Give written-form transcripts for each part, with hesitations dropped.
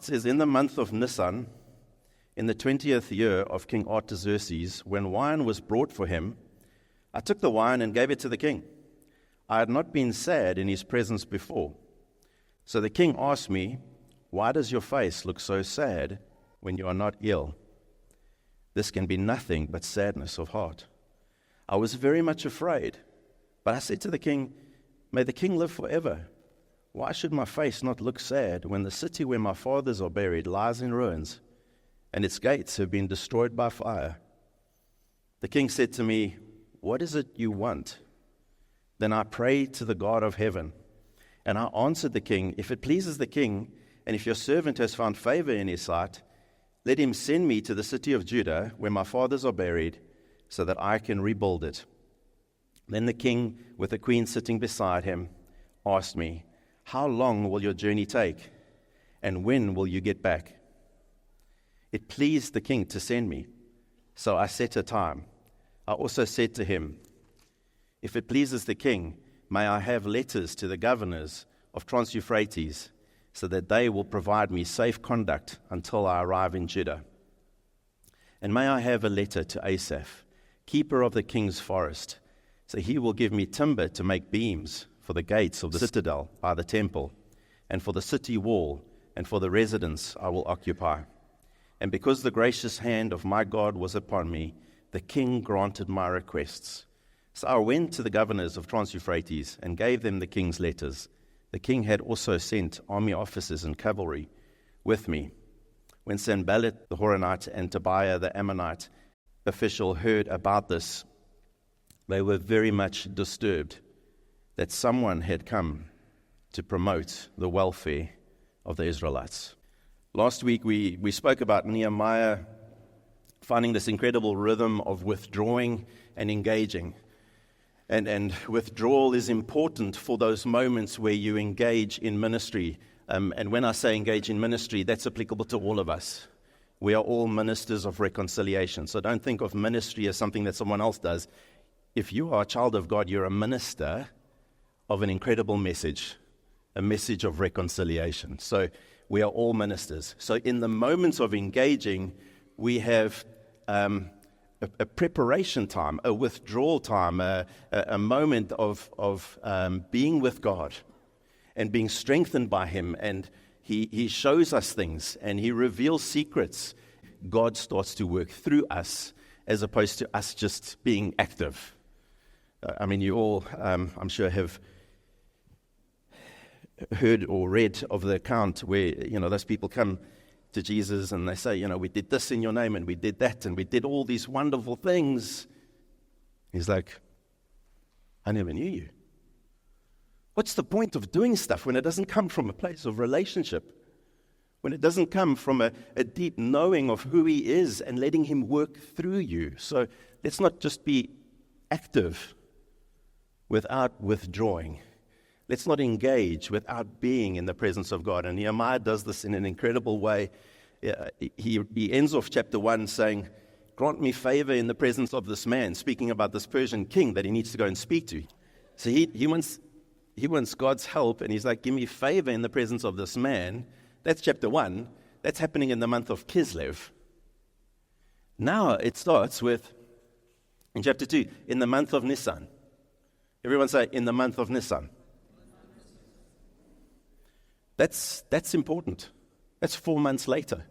It says, in the month of Nisan, in the 20th year of King Artaxerxes, when wine was brought for him, I took the wine and gave it to the king. I had not been sad in his presence before. So the king asked me, why does your face look so sad when you are not ill? This can be nothing but sadness of heart. I was very much afraid, but I said to the king, may the king live forever. Why should my face not look sad when the city where my fathers are buried lies in ruins, and its gates have been destroyed by fire? The king said to me, what is it you want? Then I prayed to the God of heaven, and I answered the king, if it pleases the king, and if your servant has found favor in his sight, let him send me to the city of Judah, where my fathers are buried, so that I can rebuild it. Then the king, with the queen sitting beside him, asked me, how long will your journey take, and when will you get back? It pleased the king to send me, so I set a time. I also said to him, if it pleases the king, may I have letters to the governors of Trans-Euphrates, so that they will provide me safe conduct until I arrive in Judah. And may I have a letter to Asaph, keeper of the king's forest, so he will give me timber to make beams for the gates of the citadel by the temple, and for the city wall, and for the residence I will occupy. And because the gracious hand of my God was upon me, the king granted my requests. So I went to the governors of Trans-Euphrates and gave them the king's letters. The king had also sent army officers and cavalry with me. When Sanballat the Horonite and Tobiah the Ammonite official heard about this, they were very much disturbed that someone had come to promote the welfare of the Israelites. Last week we spoke about Nehemiah finding this incredible rhythm of withdrawing and engaging. And withdrawal is important for those moments where you engage in ministry. And when I say engage in ministry, that's applicable to all of us. We are all ministers of reconciliation. So don't think of ministry as something that someone else does. If you are a child of God, you're a minister of an incredible message, a message of reconciliation. So we are all ministers. So in the moments of engaging, we have a preparation time, a withdrawal time, a moment of being with God and being strengthened by Him. And He shows us things and He reveals secrets. God starts to work through us as opposed to us just being active. I mean, you all, I'm sure, have heard or read of the account where, those people come to Jesus and they say, we did this in your name and we did that and we did all these wonderful things. He's like, I never knew you. What's the point of doing stuff when it doesn't come from a place of relationship? When it doesn't come from a deep knowing of who He is and letting Him work through you. So let's not just be active without withdrawing. Let's not engage without being in the presence of God. And Nehemiah does this in an incredible way. He ends off chapter 1 saying, grant me favor in the presence of this man, speaking about this Persian king that he needs to go and speak to. So he wants God's help, and he's like, give me favor in the presence of this man. That's chapter 1. That's happening in the month of Kislev. Now it starts with, in chapter 2, in the month of Nisan. Everyone say, in the month of Nisan. That's important. That's 4 months later.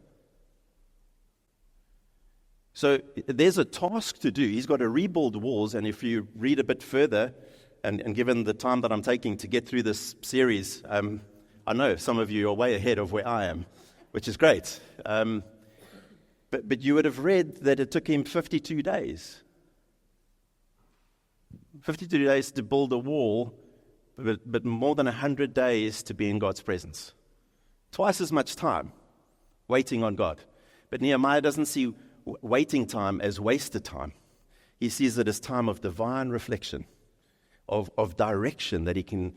So there's a task to do. He's got to rebuild walls, and if you read a bit further, and given the time that I'm taking to get through this series, I know some of you are way ahead of where I am, which is great. But you would have read that it took him 52 days. 52 days to build a wall, but more than 100 days to be in God's presence. Twice as much time waiting on God. But Nehemiah doesn't see waiting time as wasted time. He sees it as time of divine reflection, of direction, that he can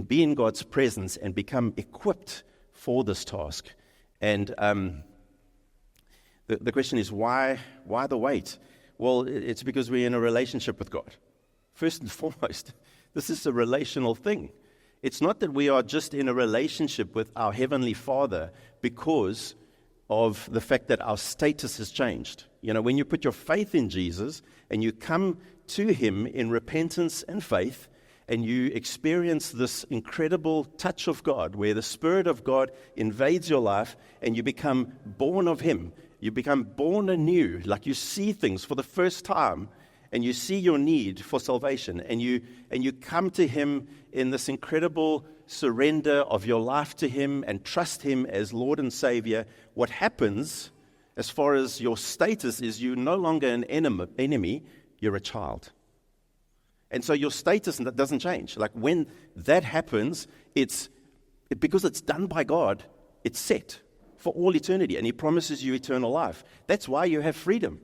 be in God's presence and become equipped for this task. And the question is, why the wait? Well, it's because we're in a relationship with God. First and foremost, this is a relational thing. It's not that we are just in a relationship with our Heavenly Father because of the fact that our status has changed. When you put your faith in Jesus and you come to Him in repentance and faith, and you experience this incredible touch of God where the Spirit of God invades your life and you become born of Him. You become born anew, like you see things for the first time, and you see your need for salvation, and you come to Him in this incredible surrender of your life to Him and trust Him as Lord and Savior. What happens as far as your status is you're no longer an enemy, you're a child. And so your status doesn't change. Like when that happens, because it's done by God, it's set for all eternity, and He promises you eternal life. That's why you have freedom.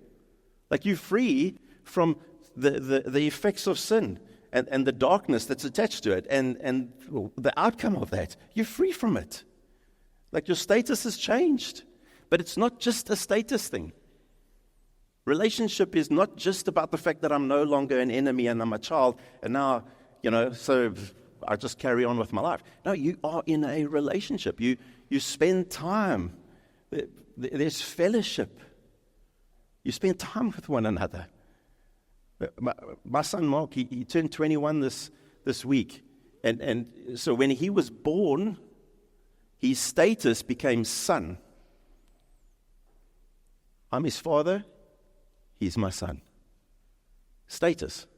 Like you're free from the effects of sin and the darkness that's attached to it, and the outcome of that. You're free from it. Like your status has changed, but it's not just a status thing. Relationship is not just about the fact that I'm no longer an enemy and I'm a child, and now, so I just carry on with my life. No, you are in a relationship. You spend time. There's fellowship. You spend time with one another. My son Mark, he turned 21 this week, and so when he was born, his status became son. I'm his father. He's my son. Status.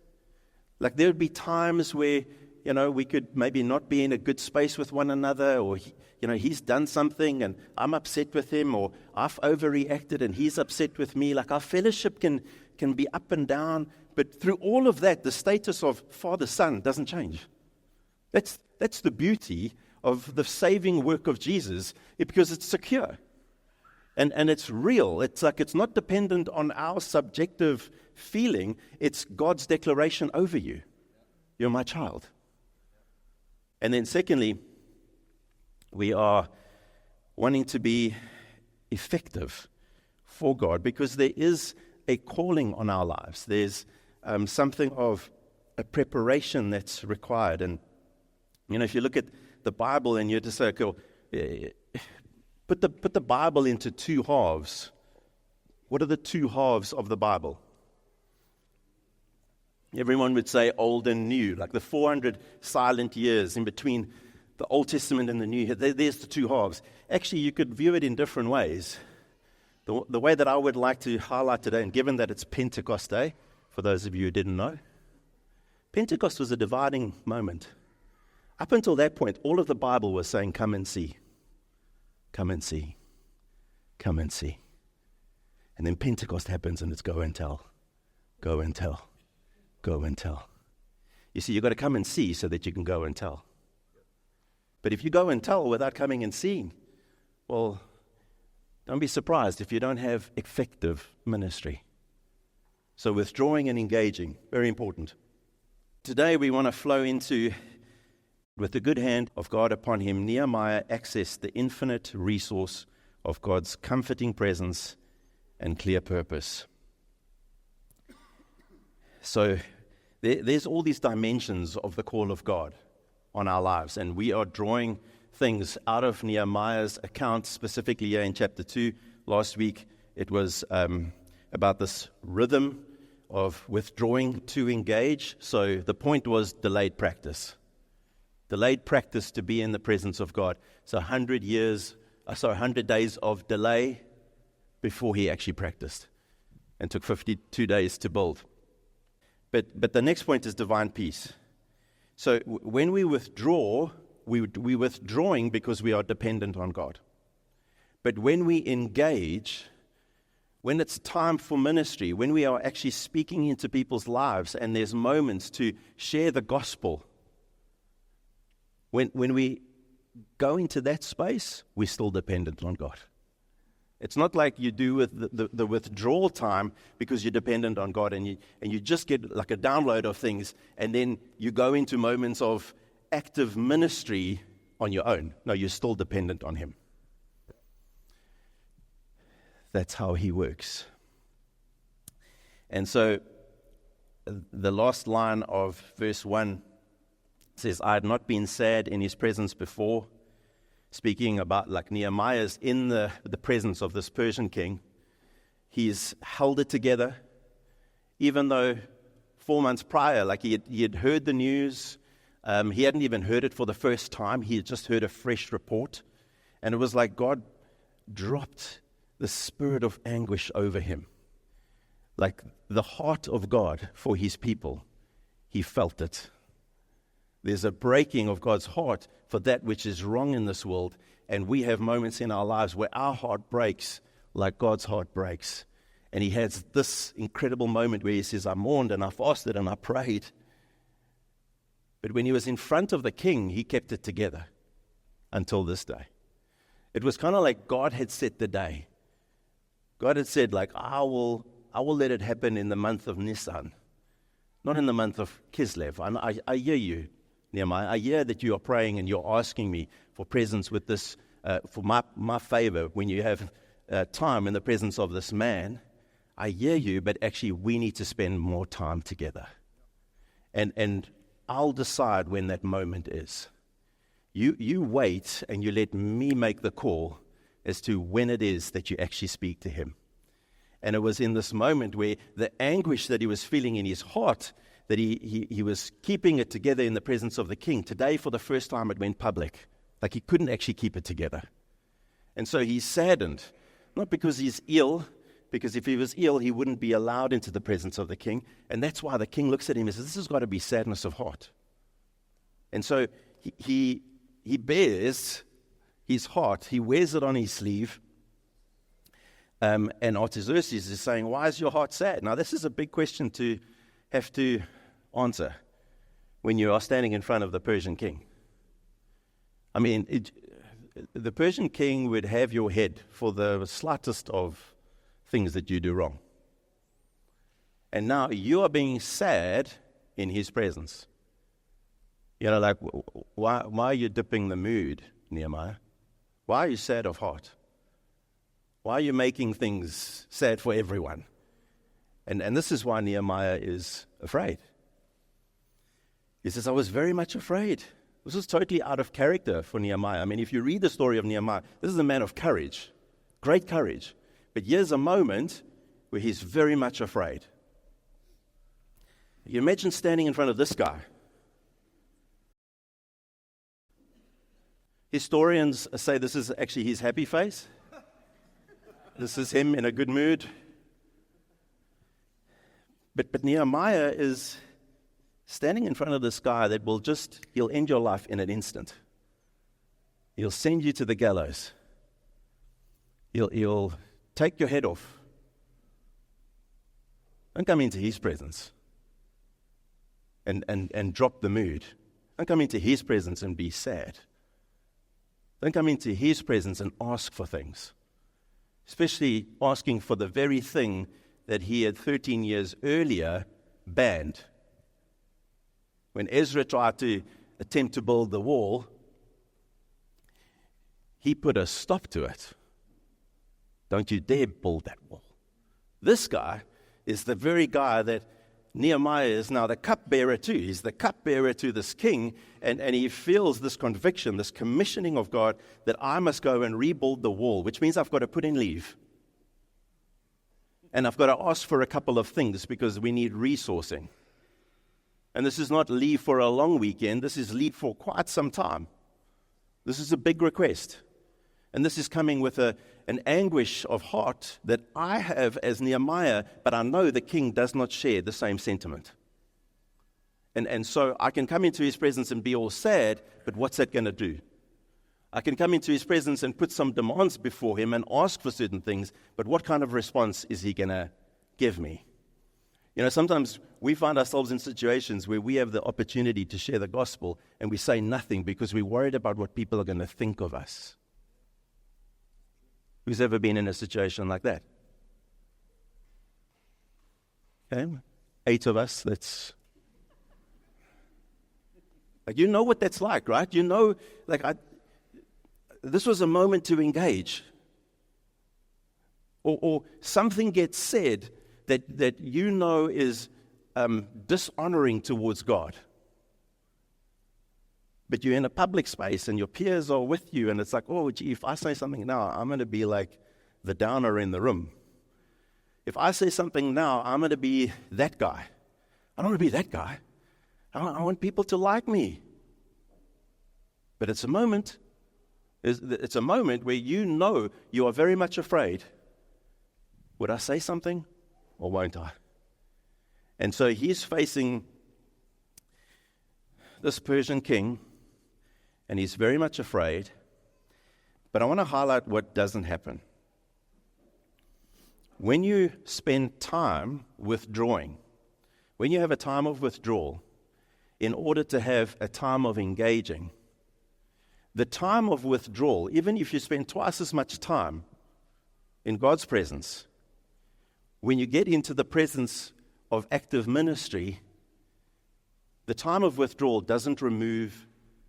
Like there would be times where, we could maybe not be in a good space with one another, or, he's done something and I'm upset with him, or I've overreacted and he's upset with me. Like our fellowship can be up and down, but through all of that, the status of father-son doesn't change. That's the beauty of the saving work of Jesus, because it's secure. And it's real. It's like it's not dependent on our subjective feeling. It's God's declaration over you. You're my child. And then secondly, we are wanting to be effective for God, because there is a calling on our lives. There's something of a preparation that's required. And, if you look at the Bible and you just say, okay, Put the Bible into two halves. What are the two halves of the Bible? Everyone would say old and new, like the 400 silent years in between the Old Testament and the New. There's the two halves. Actually, you could view it in different ways. The way that I would like to highlight today, and given that it's Pentecost Day, for those of you who didn't know, Pentecost was a dividing moment. Up until that point, all of the Bible was saying, come and see. Come and see. Come and see. And then Pentecost happens and it's go and tell. Go and tell. Go and tell. You see, you've got to come and see so that you can go and tell. But if you go and tell without coming and seeing, well, don't be surprised if you don't have effective ministry. So withdrawing and engaging, very important. Today we want to flow into, with the good hand of God upon him, Nehemiah accessed the infinite resource of God's comforting presence and clear purpose. So there's all these dimensions of the call of God on our lives, and we are drawing things out of Nehemiah's account, specifically here in chapter 2. Last week it was about this rhythm of withdrawing to engage. So the point was delayed practice. Delayed practice to be in the presence of God. So 100 days of delay before he actually practiced, and took 52 days to build. But the next point is divine peace. So when we withdraw, we're withdrawing because we are dependent on God. But when we engage, when it's time for ministry, when we are actually speaking into people's lives and there's moments to share the gospel, when we go into that space, we're still dependent on God. It's not like you do with the withdrawal time because you're dependent on God and you just get like a download of things, and then you go into moments of active ministry on your own. No, you're still dependent on him. That's how he works. And so the last line of verse 1 It says, I had not been sad in his presence before. Speaking about like Nehemiah's in the presence of this Persian king. He's held it together, even though 4 months prior, like he had heard the news. He hadn't even heard it for the first time. He had just heard a fresh report. And it was like God dropped the spirit of anguish over him. Like the heart of God for his people. He felt it. There's a breaking of God's heart for that which is wrong in this world. And we have moments in our lives where our heart breaks like God's heart breaks. And he has this incredible moment where he says, I mourned and I fasted and I prayed. But when he was in front of the king, he kept it together until this day. It was kind of like God had set the day. God had said, like, I will let it happen in the month of Nisan, not in the month of Kislev. I hear you, Nehemiah. I hear that you are praying and you're asking me for presence with this, for my favor when you have time in the presence of this man. I hear you, but actually we need to spend more time together. And I'll decide when that moment is. You wait and you let me make the call as to when it is that you actually speak to him. And it was in this moment where the anguish that he was feeling in his heart, that he was keeping it together in the presence of the king. Today, for the first time, it went public. Like he couldn't actually keep it together. And so he's saddened, not because he's ill, because if he was ill, he wouldn't be allowed into the presence of the king. And that's why the king looks at him and says, this has got to be sadness of heart. And so he bears his heart. He wears it on his sleeve. And Artaxerxes is saying, why is your heart sad? Now, this is a big question to have to answer when you are standing in front of the Persian king. I mean, the Persian king would have your head for the slightest of things that you do wrong. And now you are being sad in his presence. You know, like, why are you dipping the mood, Nehemiah? Why are you sad of heart? Why are you making things sad for everyone? And this is why Nehemiah is afraid. He says, I was very much afraid. This was totally out of character for Nehemiah. I mean, if you read the story of Nehemiah, this is a man of courage, great courage. But here's a moment where he's very much afraid. You imagine standing in front of this guy. Historians say this is actually his happy face. This is him in a good mood. But Nehemiah is standing in front of this guy that he'll end your life in an instant. He'll send you to the gallows. He'll take your head off. Don't come into his presence and drop the mood. Don't come into his presence and be sad. Don't come into his presence and ask for things, especially asking for the very thing that he had 13 years earlier banned. When Ezra tried to attempt to build the wall, he put a stop to it. Don't you dare build that wall. This guy is the very guy that Nehemiah is now the cupbearer to. He's the cupbearer to this king, and he feels this conviction, this commissioning of God, that I must go and rebuild the wall, which means I've got to put in leave. And I've got to ask for a couple of things because we need resourcing. And this is not leave for a long weekend. This is leave for quite some time. This is a big request. And this is coming with an anguish of heart that I have as Nehemiah, but I know the king does not share the same sentiment. And so I can come into his presence and be all sad, but what's that going to do? I can come into his presence and put some demands before him and ask for certain things, but what kind of response is he going to give me? You know, sometimes we find ourselves in situations where we have the opportunity to share the gospel and we say nothing because we're worried about what people are going to think of us. Who's ever been in a situation like that? Okay, 8 of us, that's... Like, you know what that's like, right? You know, like, this was a moment to engage. Or something gets said that you know is dishonoring towards God. But you're in a public space and your peers are with you, and it's like, oh, gee, if I say something now, I'm going to be like the downer in the room. If I say something now, I'm going to be that guy. I don't want to be that guy. I want people to like me. But it's a moment where you know you are very much afraid. Would I say something or won't I? And so he's facing this Persian king, and he's very much afraid. But I want to highlight what doesn't happen. When you spend time withdrawing, when you have a time of withdrawal, in order to have a time of engaging, the time of withdrawal, even if you spend twice as much time in God's presence, when you get into the presence of active ministry, the time of withdrawal doesn't remove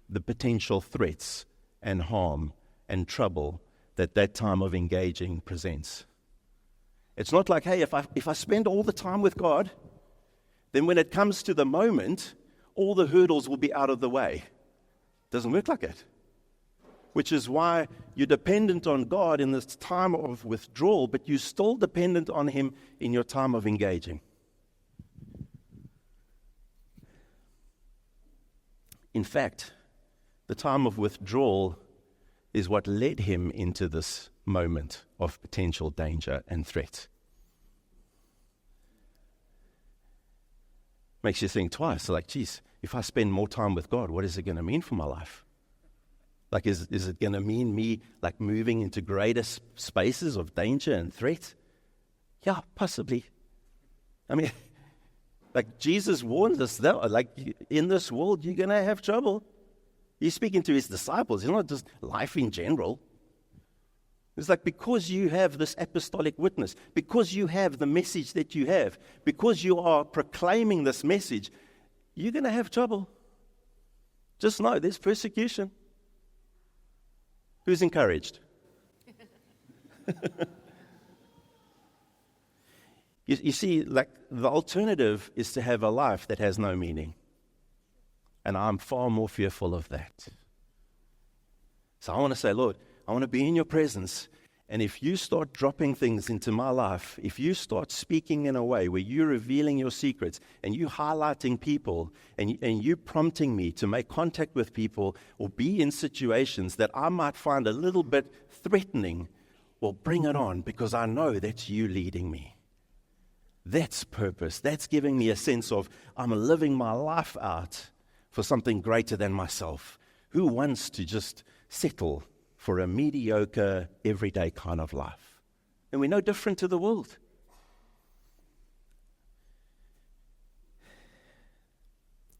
the potential threats and harm and trouble that time of engaging presents. It's not like, hey, if I spend all the time with God, then when it comes to the moment, all the hurdles will be out of the way. It doesn't work like that. Which is why you're dependent on God in this time of withdrawal, but you're still dependent on Him in your time of engaging. In fact, the time of withdrawal is what led him into this moment of potential danger and threat. Makes you think twice, like, geez, if I spend more time with God, what is it going to mean for my life? Like, is it going to mean me, like, moving into greater spaces of danger and threat? Yeah, possibly. I mean, like, Jesus warned us that, like, in this world, you're going to have trouble. He's speaking to his disciples. It's not just life in general. It's like, because you have this apostolic witness, because you have the message that you have, because you are proclaiming this message, you're going to have trouble. Just know there's persecution. Who's encouraged? You see, like, the alternative is to have a life that has no meaning. And I'm far more fearful of that. So I want to say, Lord, I want to be in your presence. And if you start dropping things into my life, if you start speaking in a way where you're revealing your secrets and you highlighting people and you prompting me to make contact with people or be in situations that I might find a little bit threatening, well, bring it on, because I know that's you leading me. That's purpose. That's giving me a sense of I'm living my life out for something greater than myself. Who wants to just settle for a mediocre, everyday kind of life? And we're no different to the world.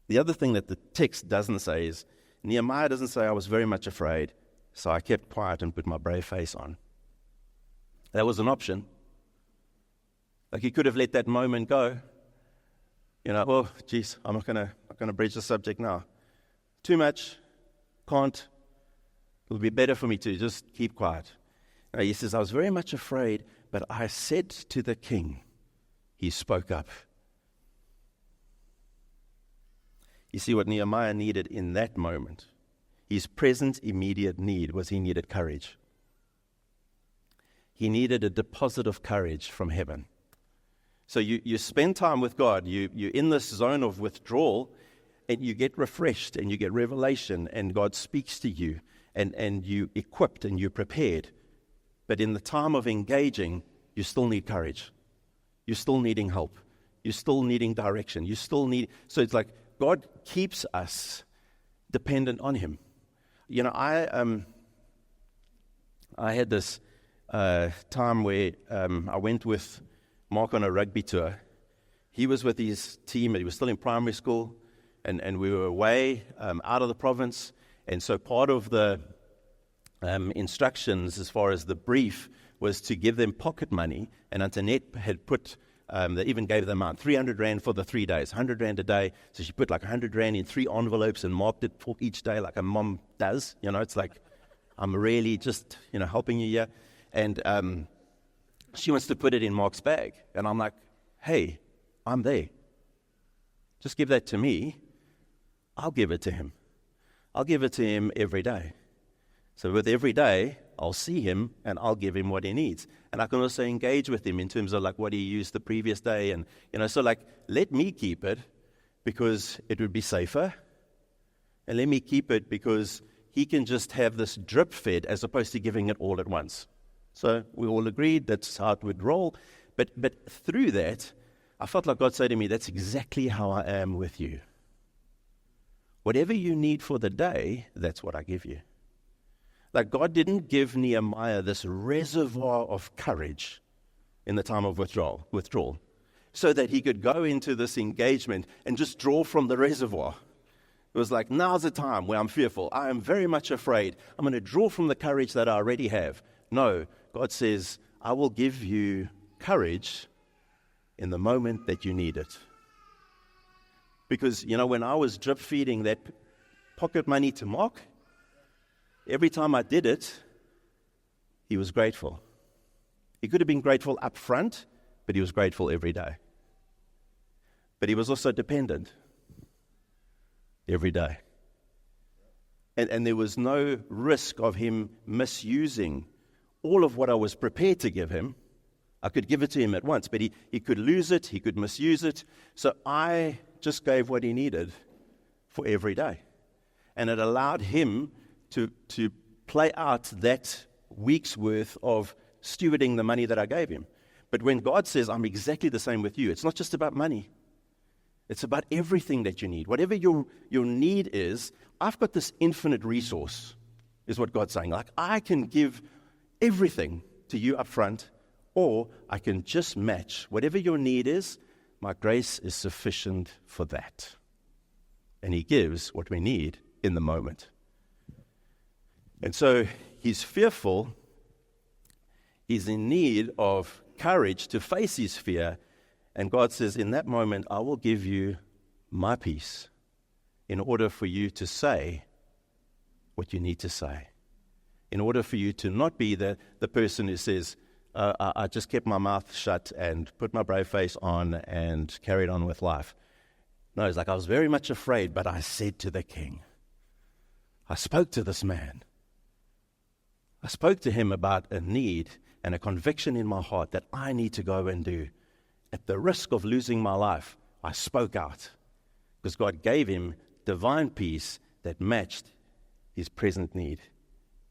The other thing that the text doesn't say is, Nehemiah doesn't say, I was very much afraid, so I kept quiet and put my brave face on. That was an option. Like, he could have let that moment go. You know, well, geez, I'm not gonna bridge the subject now. Too much, can't. It'll be better for me to just keep quiet. Now, he says, I was very much afraid, but I said to the king, he spoke up. You see what Nehemiah needed in that moment? His present immediate need was he needed courage. He needed a deposit of courage from heaven. So you spend time with God, you're in this zone of withdrawal, and you get refreshed, and you get revelation, and God speaks to you, and you're equipped, and you're prepared. But in the time of engaging, you still need courage. You're still needing help. You're still needing direction. So it's like God keeps us dependent on Him. You know, I had this time where I went with Mark on a rugby tour. He was with his team, he was still in primary school, and we were away out of the province. And so part of the instructions as far as the brief was to give them pocket money. And Antoinette had put, they even gave them out 300 Rand for the 3 days, 100 Rand a day. So she put like 100 Rand in 3 envelopes and marked it for each day like a mom does. You know, it's like, I'm really just, helping you here. And she wants to put it in Mark's bag. And I'm like, hey, I'm there. Just give that to me. I'll give it to him. I'll give it to him every day. So with every day, I'll see him and I'll give him what he needs. And I can also engage with him in terms of like what he used the previous day. And, so like, let me keep it because it would be safer. And let me keep it because he can just have this drip fed as opposed to giving it all at once. So we all agreed that's how it would roll. But through that, I felt like God said to me, that's exactly how I am with you. Whatever you need for the day, that's what I give you. Like God didn't give Nehemiah this reservoir of courage in the time of withdrawal, so that he could go into this engagement and just draw from the reservoir. It was like, now's the time where I'm fearful. I am very much afraid. I'm going to draw from the courage that I already have. No, God says, I will give you courage in the moment that you need it. Because, when I was drip feeding that pocket money to Mark, every time I did it, he was grateful. He could have been grateful up front, but he was grateful every day. But he was also dependent every day. And there was no risk of him misusing all of what I was prepared to give him. I could give it to him at once, but he could lose it, he could misuse it. So I just gave what he needed for every day. And it allowed him to play out that week's worth of stewarding the money that I gave him. But when God says, I'm exactly the same with you, it's not just about money. It's about everything that you need. Whatever your need is, I've got this infinite resource, is what God's saying. Like, I can give everything to you up front, or I can just match whatever your need is. My grace is sufficient for that. And he gives what we need in the moment. And so he's fearful. He's in need of courage to face his fear. And God says, in that moment, I will give you my peace in order for you to say what you need to say. In order for you to not be the person who says, I just kept my mouth shut and put my brave face on and carried on with life. No, it's like I was very much afraid, but I said to the king, I spoke to this man. I spoke to him about a need and a conviction in my heart that I need to go and do. At the risk of losing my life, I spoke out because God gave him divine peace that matched his present need.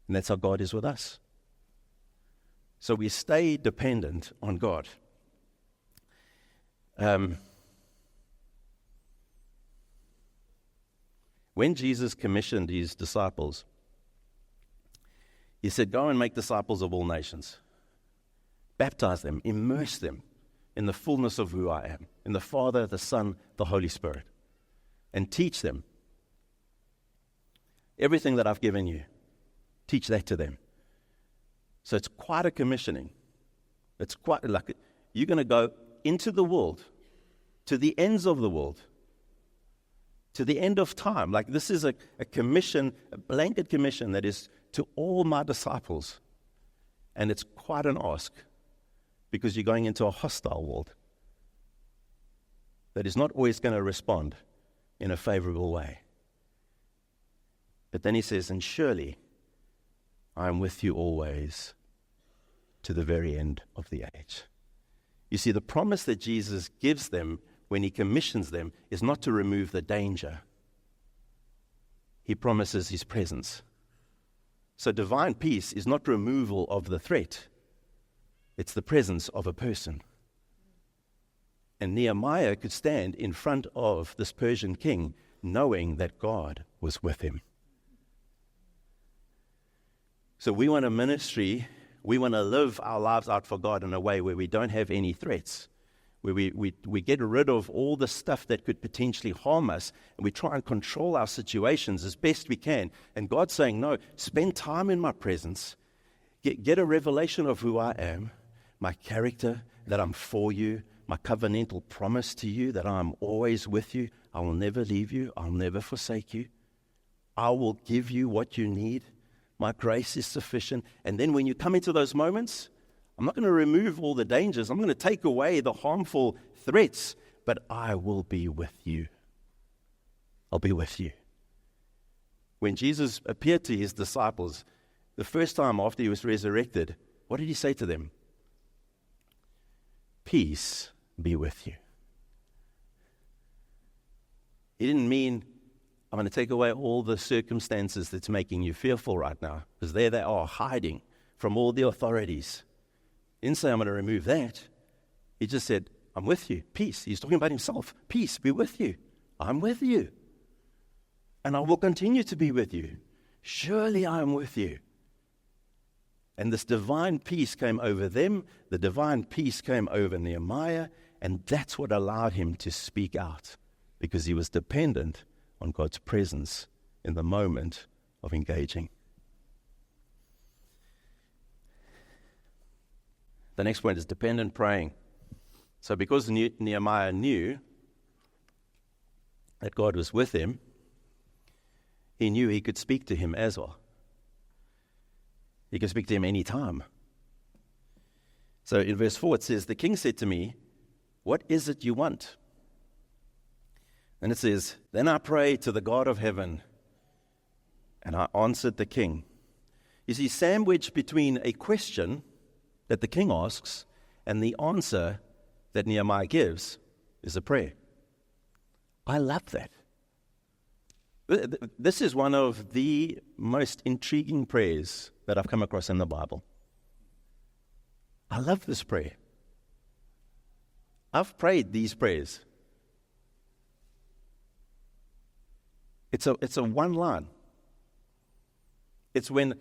And that's how God is with us. So we stay dependent on God. When Jesus commissioned his disciples, he said, go and make disciples of all nations. Baptize them, immerse them in the fullness of who I am, in the Father, the Son, the Holy Spirit, and teach them everything that I've given you. Teach that to them. So it's quite a commissioning. It's quite like you're going to go into the world, to the ends of the world, to the end of time. Like this is a commission, a blanket commission that is to all my disciples. And it's quite an ask because you're going into a hostile world that is not always going to respond in a favorable way. But then he says, and surely I am with you always to the very end of the age. You see, the promise that Jesus gives them when he commissions them is not to remove the danger. He promises his presence. So divine peace is not removal of the threat. It's the presence of a person. And Nehemiah could stand in front of this Persian king knowing that God was with him. So we want a ministry, we want to live our lives out for God in a way where we don't have any threats, where we get rid of all the stuff that could potentially harm us, and we try and control our situations as best we can. And God's saying, no, spend time in my presence, get a revelation of who I am, my character, that I'm for you, my covenantal promise to you, that I'm always with you, I will never leave you, I'll never forsake you, I will give you what you need. My grace is sufficient. And then when you come into those moments, I'm not going to remove all the dangers. I'm going to take away the harmful threats, but I will be with you. I'll be with you. When Jesus appeared to his disciples, the first time after he was resurrected, what did he say to them? Peace be with you. He didn't mean, I'm going to take away all the circumstances that's making you fearful right now, because there they are, hiding from all the authorities. He didn't say, I'm going to remove that. He just said, I'm with you, peace. He's talking about himself. Peace be with you. I'm with you. And I will continue to be with you. Surely I am with you. And this divine peace came over them. The divine peace came over Nehemiah. And that's what allowed him to speak out, because he was dependent on God's presence in the moment of engaging. The next point is dependent praying. So because Nehemiah knew that God was with him, he knew he could speak to him as well. He could speak to him any time. So in verse 4 it says, the king said to me, what is it you want? And it says, then I prayed to the God of heaven, and I answered the king. You see, sandwiched between a question that the king asks and the answer that Nehemiah gives is a prayer. I love that. This is one of the most intriguing prayers that I've come across in the Bible. I love this prayer. I've prayed these prayers. It's a one line. It's when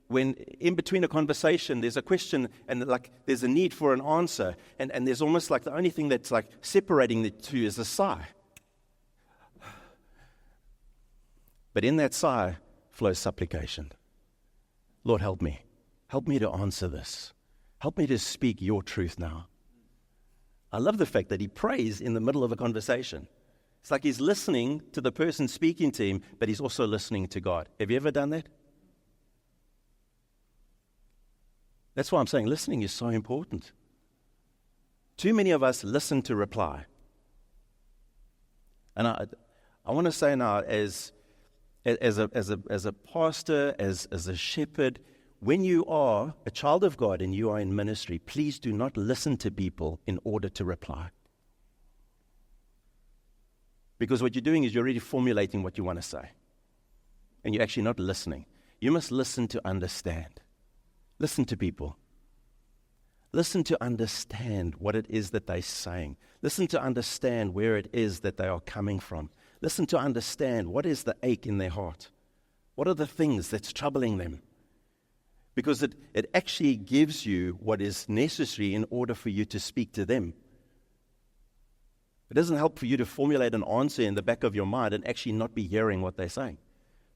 in between a conversation there's a question and like there's a need for an answer, and there's almost like the only thing that's like separating the two is a sigh. But in that sigh flows supplication. Lord, help me. Help me to answer this. Help me to speak your truth now. I love the fact that he prays in the middle of a conversation. It's like he's listening to the person speaking to him, but he's also listening to God. Have you ever done that? That's why I'm saying listening is so important. Too many of us listen to reply. And I want to say now, as a pastor, as a shepherd, when you are a child of God and you are in ministry, please do not listen to people in order to reply. Because what you're doing is you're already formulating what you want to say. And you're actually not listening. You must listen to understand. Listen to people. Listen to understand what it is that they're saying. Listen to understand where it is that they are coming from. Listen to understand what is the ache in their heart. What are the things that's troubling them? Because it actually gives you what is necessary in order for you to speak to them. It doesn't help for you to formulate an answer in the back of your mind and actually not be hearing what they're saying.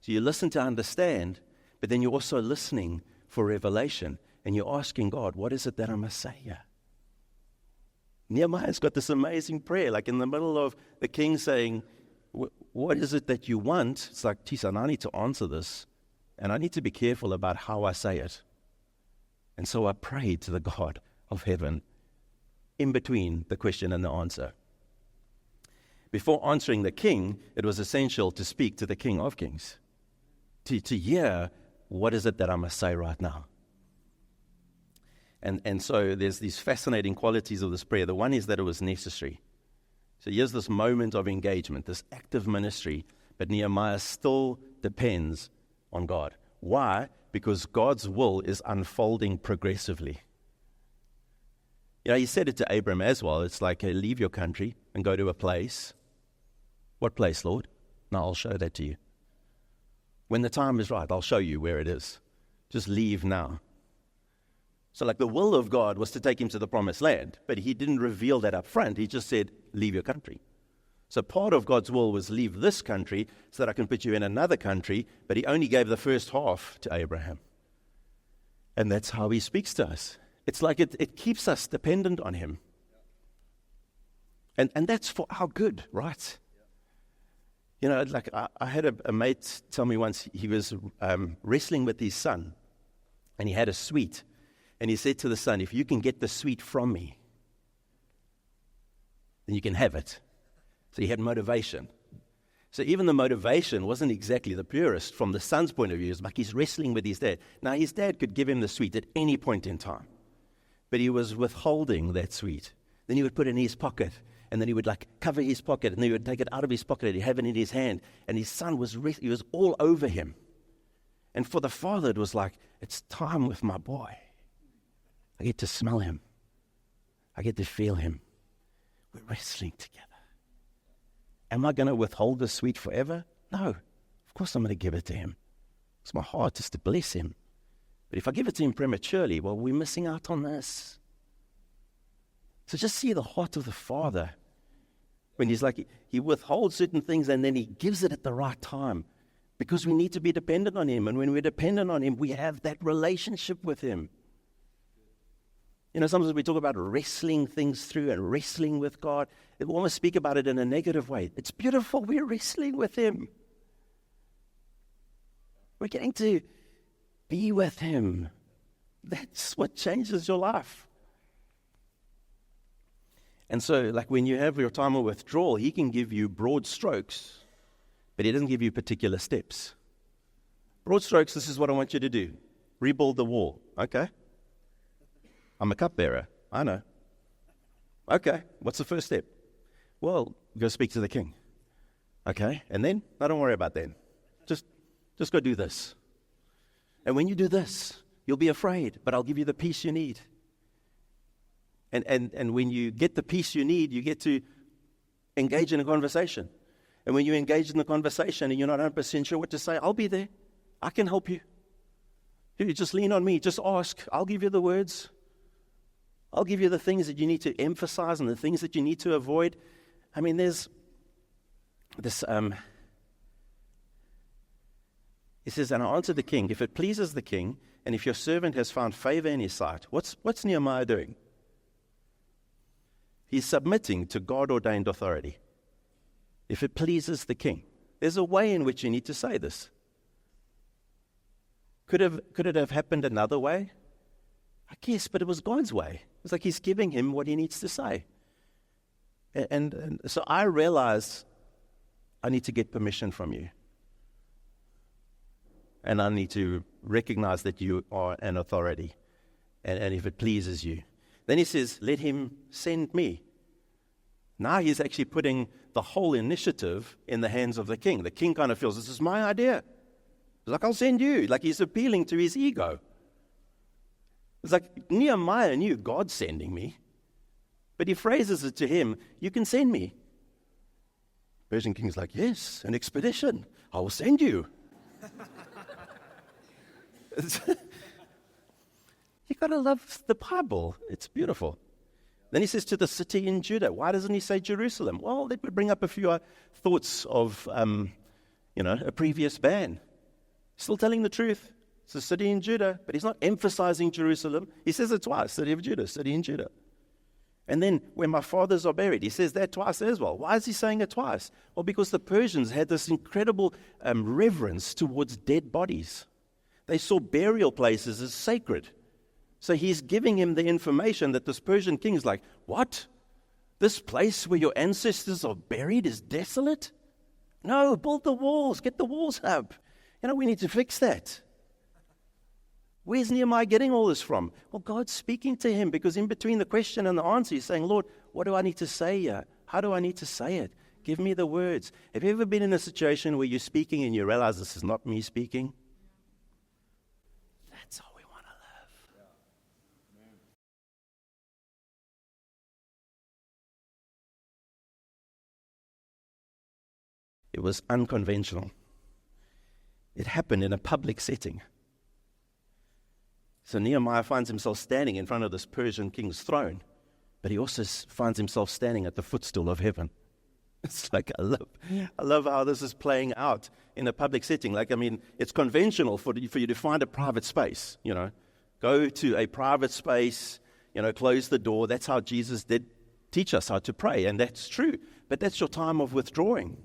So you listen to understand, but then you're also listening for revelation. And you're asking God, what is it that I must say here? Nehemiah's got this amazing prayer, like in the middle of the king saying, what is it that you want? It's like, geez, I need to answer this. And I need to be careful about how I say it. And so I prayed to the God of heaven in between the question and the answer. Before answering the king, it was essential to speak to the King of Kings, to hear what is it that I must say right now. And so there's these fascinating qualities of this prayer. The one is that it was necessary. So here's this moment of engagement, this active ministry, but Nehemiah still depends on God. Why? Because God's will is unfolding progressively. You know, he said it to Abram as well. It's like, hey, leave your country and go to a place. What place, Lord? No, I'll show that to you. When the time is right, I'll show you where it is. Just leave now. So like the will of God was to take him to the promised land, but he didn't reveal that up front. He just said, leave your country. So part of God's will was leave this country so that I can put you in another country, but he only gave the first half to Abraham. And that's how he speaks to us. It's like it keeps us dependent on him. And that's for our good, right? You know, like I had a mate tell me once he was wrestling with his son, and he had a sweet. And he said to the son, if you can get the sweet from me, then you can have it. So he had motivation. So even the motivation wasn't exactly the purest from the son's point of view. It's like he's wrestling with his dad. Now, his dad could give him the sweet at any point in time, but he was withholding that sweet. Then he would put it in his pocket, and then he would like cover his pocket, and then he would take it out of his pocket, and he'd have it in his hand. And his son he was all over him. And for the father, it was like, it's time with my boy. I get to smell him. I get to feel him. We're wrestling together. Am I going to withhold the sweet forever? No. Of course I'm going to give it to him. It's my heart is to bless him. But if I give it to him prematurely, well, we're missing out on this. So just see the heart of the Father. When he's like, he withholds certain things and then he gives it at the right time. Because we need to be dependent on him. And when we're dependent on him, we have that relationship with him. You know, sometimes we talk about wrestling things through and wrestling with God. We almost speak about it in a negative way. It's beautiful. We're wrestling with him. We're getting to be with him. That's what changes your life. And so, like when you have your time of withdrawal, he can give you broad strokes, but he doesn't give you particular steps. Broad strokes, this is what I want you to do. Rebuild the wall. Okay. I'm a cupbearer. I know. Okay, what's the first step? Well, go speak to the king. Okay, and then? No, don't worry about that. Just go do this. And when you do this, you'll be afraid, but I'll give you the peace you need. And when you get the peace you need, you get to engage in a conversation. And when you engage in the conversation and you're not 100% sure what to say, I'll be there. I can help you. You just lean on me. Just ask. I'll give you the words. I'll give you the things that you need to emphasize and the things that you need to avoid. I mean, there's this, it says, and I answered the king, if it pleases the king, and if your servant has found favor in his sight, what's Nehemiah doing? He's submitting to God-ordained authority. If it pleases the king. There's a way in which you need to say this. Could it have happened another way? I guess, but it was God's way. It's like he's giving him what he needs to say. And so I realized I need to get permission from you. And I need to recognize that you are an authority. And if it pleases you. Then he says, let him send me. Now he's actually putting the whole initiative in the hands of the king. The king kind of feels, this is my idea. He's like, I'll send you. Like he's appealing to his ego. It's like Nehemiah knew God's sending me, but he phrases it to him, you can send me. Persian king's like, yes, an expedition. I will send you. You got to love the Bible. It's beautiful. Then he says to the city in Judah. Why doesn't he say Jerusalem? Well, that would bring up a few thoughts of, a previous ban. Still telling the truth. It's a city in Judah, but he's not emphasizing Jerusalem. He says it twice, city of Judah, city in Judah. And then when my fathers are buried, he says that twice as well. Why is he saying it twice? Well, because the Persians had this incredible reverence towards dead bodies. They saw burial places as sacred. So he's giving him the information that this Persian king is like, what? This place where your ancestors are buried is desolate? No, build the walls, get the walls up. We need to fix that. Where's Nehemiah getting all this from? Well, God's speaking to him because in between the question and the answer, he's saying, Lord, what do I need to say here? How do I need to say it? Give me the words. Have you ever been in a situation where you're speaking and you realize this is not me speaking? That's how we want to live. It was unconventional. It happened in a public setting. So Nehemiah finds himself standing in front of this Persian king's throne, but he also finds himself standing at the footstool of heaven. It's like, I love how this is playing out in a public setting. It's conventional for you to find a private space, Go to a private space, close the door. That's how Jesus did teach us how to pray, and that's true. But that's your time of withdrawing.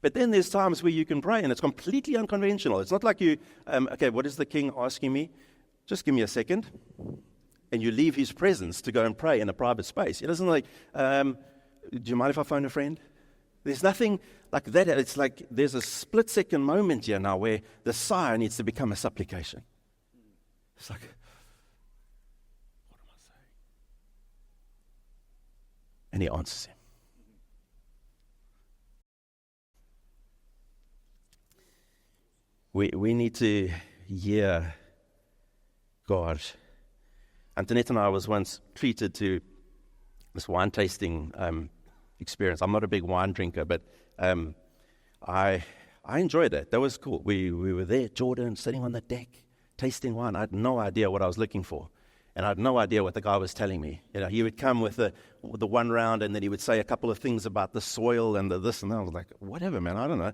But then there's times where you can pray, and it's completely unconventional. It's not like you, what is the king asking me? Just give me a second. And you leave his presence to go and pray in a private space. It isn't like, do you mind if I phone a friend? There's nothing like that. It's like there's a split-second moment here now where the sigh needs to become a supplication. It's like, what am I saying? And he answers him. We need to hear God. Antoinette and I was once treated to this wine tasting experience. I'm not a big wine drinker, but I enjoyed it. That was cool. We were there, Jordan, sitting on the deck, tasting wine. I had no idea what I was looking for, and I had no idea what the guy was telling me. He would come with the one round, and then he would say a couple of things about the soil and the this and that. I was like, whatever, man, I don't know.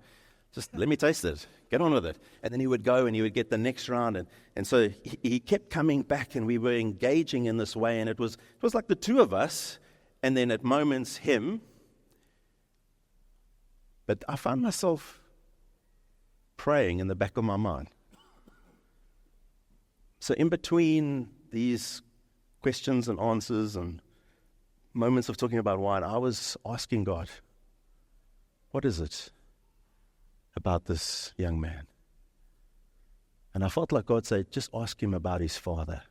Just let me taste it. Get on with it. And then he would go and he would get the next round. And so he kept coming back, and we were engaging in this way. And it was like the two of us, and then at moments him. But I found myself praying in the back of my mind. So in between these questions and answers and moments of talking about wine, I was asking God, what is it about this young man? And I felt like God said, just ask him about his father.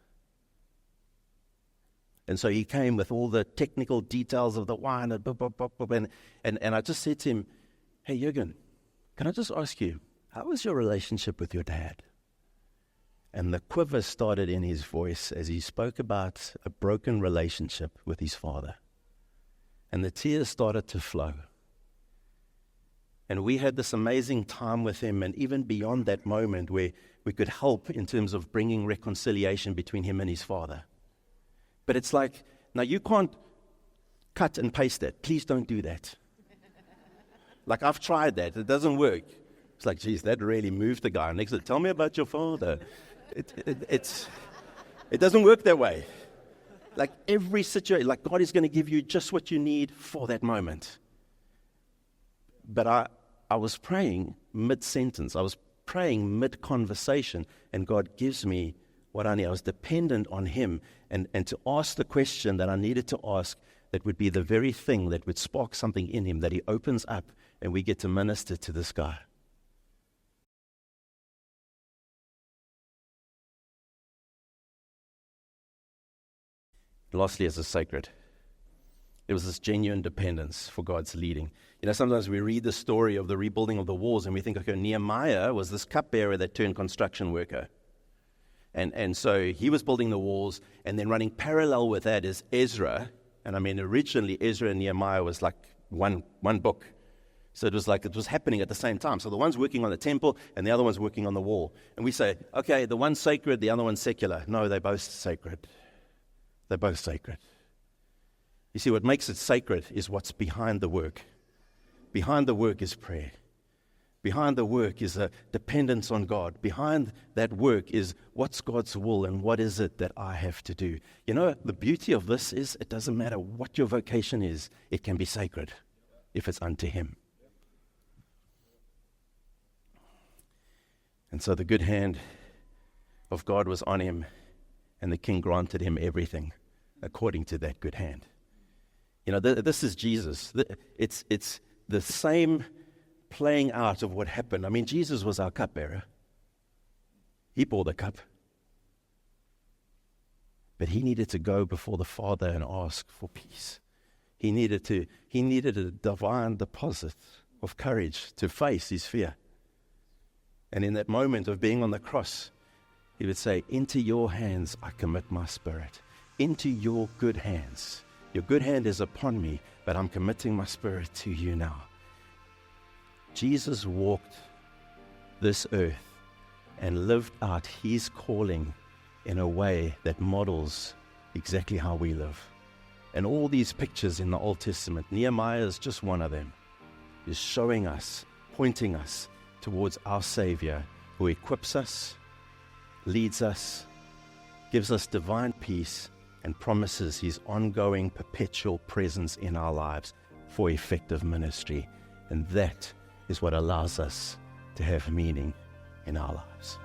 And so he came with all the technical details of the wine, and I just said to him, hey, Jürgen, can I just ask you, how was your relationship with your dad? And the quiver started in his voice as he spoke about a broken relationship with his father. And the tears started to flow. And we had this amazing time with him, and even beyond that moment where we could help in terms of bringing reconciliation between him and his father. But it's like, now you can't cut and paste that. Please don't do that. Like, I've tried that. It doesn't work. It's like, geez, that really moved the guy. Next, tell me about your father. It doesn't work that way. Like every situation, like God is going to give you just what you need for that moment. But I was praying mid-sentence. I was praying mid-conversation, and God gives me what I need. I was dependent on him, and to ask the question that I needed to ask that would be the very thing that would spark something in him, that he opens up, and we get to minister to this guy. Lastly, as a sacred, there was this genuine dependence for God's leading. Sometimes we read the story of the rebuilding of the walls and we think, okay, Nehemiah was this cupbearer that turned construction worker. And so he was building the walls, and then running parallel with that is Ezra. And I mean, originally Ezra and Nehemiah was like one book. So it was like it was happening at the same time. So the one's working on the temple and the other one's working on the wall. And we say, okay, the one's sacred, the other one's secular. No, they're both sacred. They're both sacred. You see, what makes it sacred is what's behind the work. Behind the work is prayer. Behind the work is a dependence on God. Behind that work is what's God's will and what is it that I have to do. The beauty of this is it doesn't matter what your vocation is, it can be sacred if it's unto him. And so the good hand of God was on him, and the king granted him everything according to that good hand. This is Jesus. It's the same playing out of what happened. I mean, Jesus was our cupbearer. He bore the cup. But he needed to go before the Father and ask for peace. He needed a divine deposit of courage to face his fear. And in that moment of being on the cross, he would say, into your hands I commit my spirit. Into your good hands. Your good hand is upon me, but I'm committing my spirit to you now. Jesus walked this earth and lived out his calling in a way that models exactly how we live. And all these pictures in the Old Testament, Nehemiah is just one of them, is showing us, pointing us towards our Savior, who equips us, leads us, gives us divine peace, and promises his ongoing, perpetual presence in our lives for effective ministry. And that is what allows us to have meaning in our lives.